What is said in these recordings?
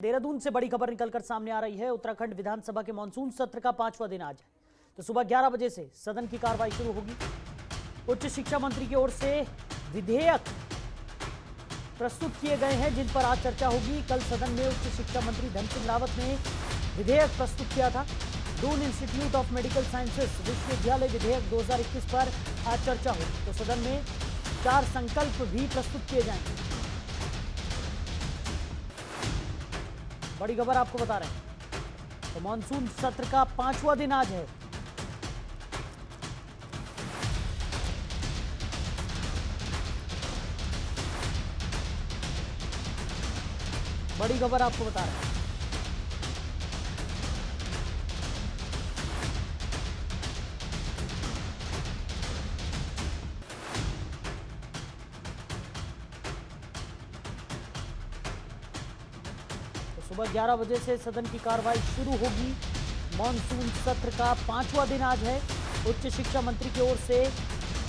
देहरादून से बड़ी खबर निकलकर सामने आ रही है। उत्तराखंड विधानसभा के मानसून सत्र का 5वां दिन आज है, तो सुबह 11 बजे से सदन की कार्रवाई शुरू होगी। उच्च शिक्षा मंत्री की ओर से विधेयक प्रस्तुत किए गए हैं जिन पर आज चर्चा होगी। कल सदन में उच्च शिक्षा मंत्री धन सिंह रावत ने विधेयक प्रस्तुत किया था। Doon institute of medical sciences विश्वविद्यालय विधेयक 2021 पर आज चर्चा होगी, तो सदन में 4 संकल्प भी प्रस्तुत किए जाएंगे। बड़ी खबर आपको बता रहे हैं, तो मानसून सत्र का 5वां दिन आज है। बड़ी खबर आपको बता रहे हैं, सुबह 11 बजे से सदन की कार्रवाई शुरू होगी। मानसून सत्र का 5वां दिन आज है। उच्च शिक्षा मंत्री की ओर से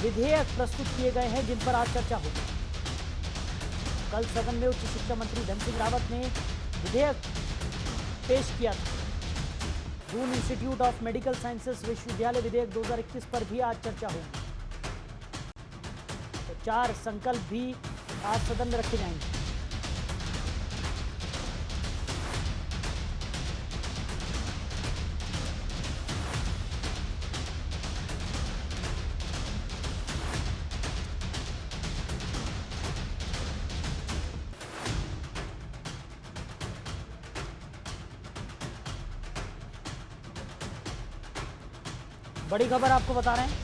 विधेयक प्रस्तुत किए गए हैं जिन पर आज चर्चा होगी। कल सदन में उच्च शिक्षा मंत्री धन सिंह रावत ने विधेयक पेश किया था। Doon institute of medical sciences विश्वविद्यालय विधेयक 2021 पर भी आज चर्चा होगी, तो 4 संकल्प भी आज सदन में रखे जाएंगे। बड़ी खबर आपको बता रहे हैं,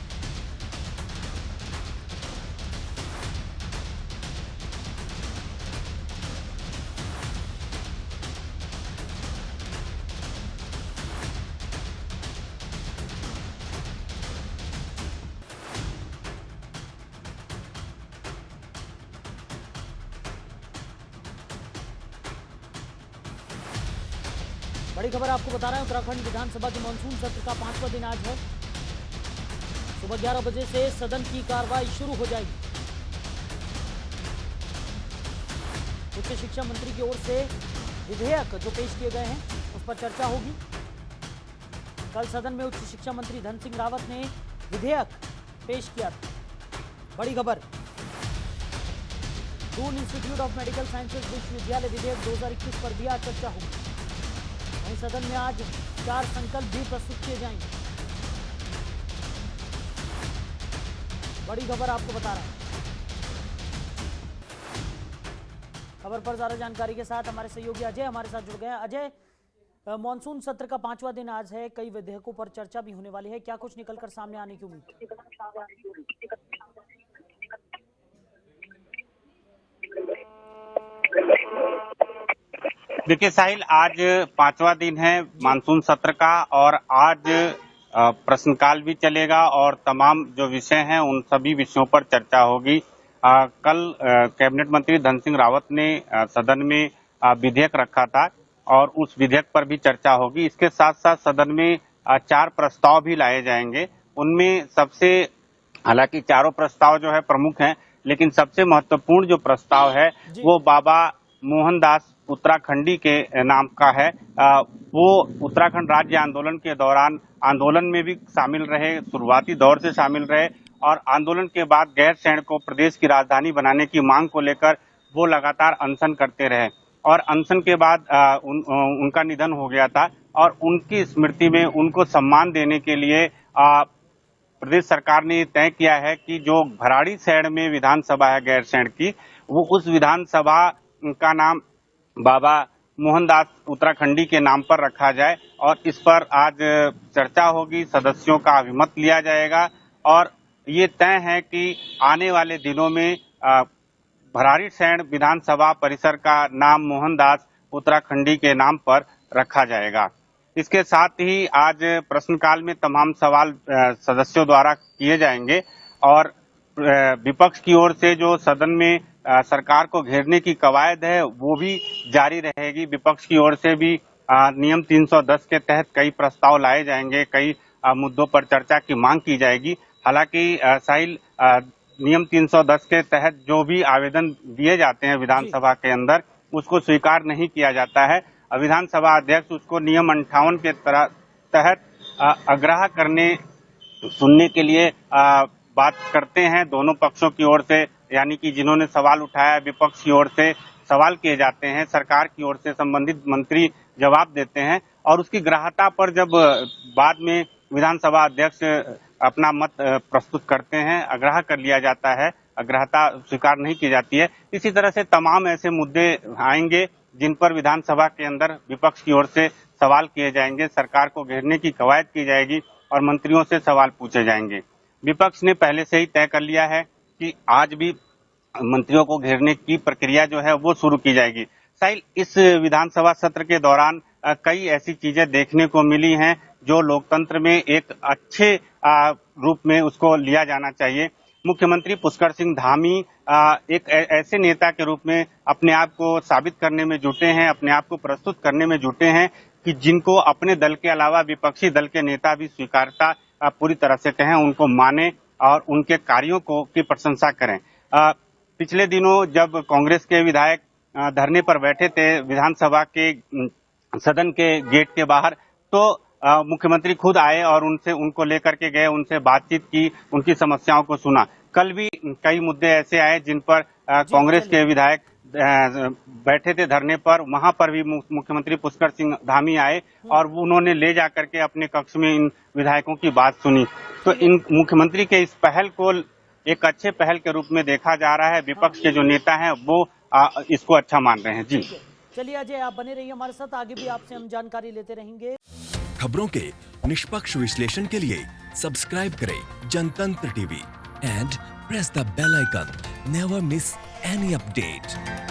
बड़ी खबर आपको बता रहे हैं। उत्तराखंड विधानसभा के मानसून सत्र का 5वां दिन आज है। सुबह 11 बजे से सदन की कार्रवाई शुरू हो जाएगी। उच्च शिक्षा मंत्री की ओर से विधेयक जो पेश किए गए हैं उस पर चर्चा होगी। कल सदन में उच्च शिक्षा मंत्री धन सिंह रावत ने विधेयक पेश किया था। बड़ी खबर, Doon institute of medical sciences विश्वविद्यालय विधेयक 2021 पर भी आज चर्चा होगी। वहीं सदन में आज 4 संकल्प भी प्रस्तुत किए जाएंगे। बड़ी खबर आपको बता रहे हैं। खबर पर ज्यादा जानकारी के साथ हमारे सहयोगी अजय हमारे साथ जुड़ गए हैं। अजय, मानसून सत्र का 5वां दिन आज है, कई विधेयकों पर चर्चा भी होने वाली है, क्या कुछ निकलकर सामने आने की उम्मीद? देखिए साहिल, आज 5वां दिन है मानसून सत्र का और आज प्रश्नकाल भी चलेगा और तमाम जो विषय हैं उन सभी विषयों पर चर्चा होगी। कल कैबिनेट मंत्री धन सिंह रावत ने सदन में विधेयक रखा था और उस विधेयक पर भी चर्चा होगी। इसके साथ साथ सदन में 4 प्रस्ताव भी लाए जाएंगे। उनमें सबसे, हालांकि चारों प्रस्ताव जो है प्रमुख हैं, लेकिन सबसे महत्वपूर्ण जो प्रस्ताव है वो बाबा मोहनदास उत्तराखंडी के नाम का है। वो उत्तराखंड राज्य आंदोलन के दौरान आंदोलन में भी शामिल रहे, शुरुआती दौर से शामिल रहे और आंदोलन के बाद गैरसैंण को प्रदेश की राजधानी बनाने की मांग को लेकर वो लगातार अनशन करते रहे और अनशन के बाद उनका निधन हो गया था और उनकी स्मृति में उनको सम्मान देने के लिए प्रदेश सरकार ने तय किया है कि जो भराड़ीसैंण में विधानसभा है गैरसैंण की, वो उस विधानसभा का नाम बाबा मोहनदास उत्तराखंडी के नाम पर रखा जाए और इस पर आज चर्चा होगी, सदस्यों का अभिमत लिया जाएगा और ये तय है कि आने वाले दिनों में भराड़ीसैंण विधानसभा परिसर का नाम मोहनदास उत्तराखंडी के नाम पर रखा जाएगा। इसके साथ ही आज प्रश्नकाल में तमाम सवाल सदस्यों द्वारा किए जाएंगे और विपक्ष की ओर से जो सदन में सरकार को घेरने की कवायद है वो भी जारी रहेगी। विपक्ष की ओर से भी नियम 310 के तहत कई प्रस्ताव लाए जाएंगे, कई मुद्दों पर चर्चा की मांग की जाएगी। हालांकि साहिल, नियम 310 के तहत जो भी आवेदन दिए जाते हैं विधानसभा के अंदर उसको स्वीकार नहीं किया जाता है विधानसभा अध्यक्ष उसको नियम 58 के तहत आग्रह करने सुनने के लिए बात करते हैं दोनों पक्षों की ओर से, यानी कि जिन्होंने सवाल उठाया विपक्ष की ओर से सवाल किए जाते हैं, सरकार की ओर से संबंधित मंत्री जवाब देते हैं और उसकी ग्राह्यता पर जब बाद में विधानसभा अध्यक्ष अपना मत प्रस्तुत करते हैं, आग्रह कर लिया जाता है, ग्राह्यता स्वीकार नहीं की जाती है। इसी तरह से तमाम ऐसे मुद्दे आएंगे जिन पर विधानसभा के अंदर विपक्ष की ओर से सवाल किए जाएंगे, सरकार को घेरने की कवायद की जाएगी और मंत्रियों से सवाल पूछे जाएंगे। विपक्ष ने पहले से ही तय कर लिया है कि आज भी मंत्रियों को घेरने की प्रक्रिया जो है वो शुरू की जाएगी। साहिल, इस विधानसभा सत्र के दौरान कई ऐसी चीजें देखने को मिली हैं जो लोकतंत्र में एक अच्छे रूप में उसको लिया जाना चाहिए। मुख्यमंत्री पुष्कर सिंह धामी एक ऐसे नेता के रूप में अपने आप को साबित करने में जुटे हैं, अपने आप को प्रस्तुत करने में जुटे हैं कि जिनको अपने दल के अलावा विपक्षी दल के नेता भी स्वीकारता पूरी तरह से कहें, उनको माने और उनके कार्यों की प्रशंसा करें। पिछले दिनों जब कांग्रेस के विधायक धरने पर बैठे थे विधानसभा के सदन के गेट के बाहर, तो मुख्यमंत्री खुद आए और उनको लेकर के गए, उनसे बातचीत की, उनकी समस्याओं को सुना। कल भी कई मुद्दे ऐसे आए जिन पर कांग्रेस के विधायक बैठे थे धरने पर, वहां पर भी मुख्यमंत्री पुष्कर सिंह धामी आए और उन्होंने ले जाकर के अपने कक्ष में इन विधायकों की बात सुनी। तो इन मुख्यमंत्री के इस पहल को एक अच्छे पहल के रूप में देखा जा रहा है। विपक्ष के जो नेता हैं वो इसको अच्छा मान रहे हैं। जी चलिए अजय, आप बने रहिए हमारे साथ, आगे भी आपसे हम जानकारी लेते रहेंगे। खबरों के निष्पक्ष विश्लेषण के लिए सब्सक्राइब करें Jantantra TV and press the bell icon. Never miss any update.